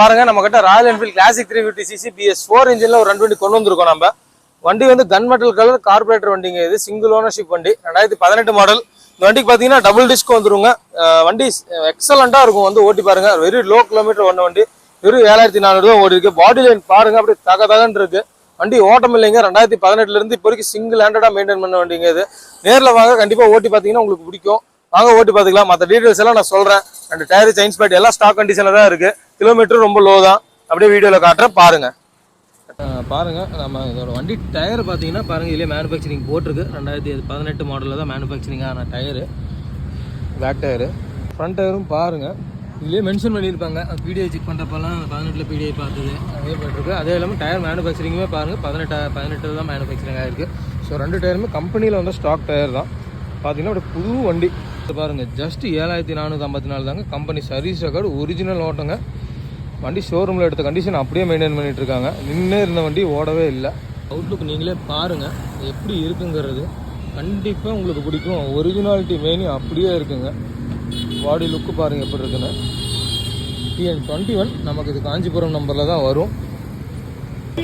பாருங்க நம்ம கிட்ட Royal Enfield classic 350cc BS4 இன்ஜின்ல ஒரு 2 வண்டி கொண்டு வந்திருக்கோம். நம்ம வண்டி வந்து கன் மெட்டல் கலர் கார்பரேட்டர் வண்டிங்க. இது சிங்கிள் ஓனர்ஷிப் வண்டி, 2018 மாடல். இந்த வண்டிக்கு பாத்தீங்கன்னா டபுள் டிஸ்க் வந்துருங்க. வண்டி எக்ஸலண்டா இருக்கும், வந்து ஓட்டி பாருங்க. வெரி லோ கிலோமீட்டர் ஓடின வண்டி, வெறும் 7400 ரூபா ஓடி இருக்கு. பாடி லைன் பாருங்க, அப்படியே தகன்னு இருக்கு. வண்டி ஓட்டம் இல்லைங்க. 2018ல இருந்து இப்போ வரைக்கும் சிங்கிள் ஹேண்டடா மெயின்டைன் பண்ண வண்டிங்க. இது நேரில் வாங்க, கண்டிப்பா ஓட்டி பாத்தீங்கன்னா உங்களுக்கு பிடிக்கும். வாங்க ஓட்டி பாத்துக்கலாம். மற்ற டீடைல்ஸ் எல்லாம் நான் சொல்றேன். 2 டயர் செயின் ஸ்பேட் எல்லாம் ஸ்டாக் கண்டிஷன்ல தான் இருக்கு. கிலோமீட்டர் ரொம்ப லோ தான். அப்படியே வீடியோல காட்டுறேன் பாருங்க. பாருங்க நம்ம இதோட வண்டி டயர் பார்த்தீங்கன்னா பாருங்க, இதுலேயே மேனுஃபேக்சரிங் போட்டிருக்கு. 2018 மாடலில் தான் மேனுஃபேக்சரிங் ஆன டயரு, பேக் டயரு. ஃப்ரண்ட் டயரும் பாருங்க, இதுலேயே மென்ஷன் பண்ணியிருப்பாங்க. பிடிஐ செக் பண்ணுறப்பெல்லாம் 18ல் பிடிஐ பார்த்தது அதே போட்டிருக்கு. அதே இல்லாமல் டயர் மேனுஃபேக்சரிங்குமே பாருங்கள் 18 தான் மேனுஃபேக்சரிங் ஆகிருக்கு. ஸோ 2 டயருமே கம்பெனியில் வந்து ஸ்டாக் டயர் தான். பார்த்தீங்கன்னா அப்படியே புது வண்டி பாருங்கள். ஜஸ்ட் 7454 தாங்க. கம்பெனி சர்வீஸ் ரெக்கார்டு, ஒரிஜினல் ஓட்டங்க. வண்டி ஷோரூமில் எடுத்த கண்டிஷன் அப்படியே மெயின்டைன் பண்ணிட்டு இருக்காங்க. நின்று இருந்த வண்டி ஓடவே இல்லை. அவுட்லுக் நீங்களே பாருங்கள் எப்படி இருக்குங்கிறது, கண்டிப்பாக உங்களுக்கு பிடிக்கும். ஒரிஜினாலிட்டி மெயினி அப்படியே இருக்குங்க. பாடி லுக்கு பாருங்கள் எப்படி இருக்குன்னு. TN21 நமக்கு இது காஞ்சிபுரம் நம்பரில் தான் வரும்.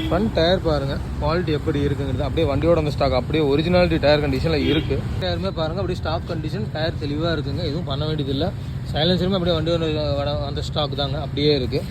ஃப்ரண்ட் டயர் பாருங்கள் குவாலிட்டி எப்படி இருக்குங்கிறது, அப்படியே வண்டியோட அந்த ஸ்டாக் அப்படியே ஒரிஜினாலிட்டி டயர் கண்டிஷனில் இருக்குது. டயருமே பாருங்கள் அப்படியே ஸ்டாக் கண்டிஷன், டயர் தெளிவாக இருக்குங்க. எதுவும் பண்ண வேண்டியதில்லை. சைலன்சருமே அப்படியே வண்டியோட அந்த ஸ்டாக் தாங்க, அப்படியே இருக்குது.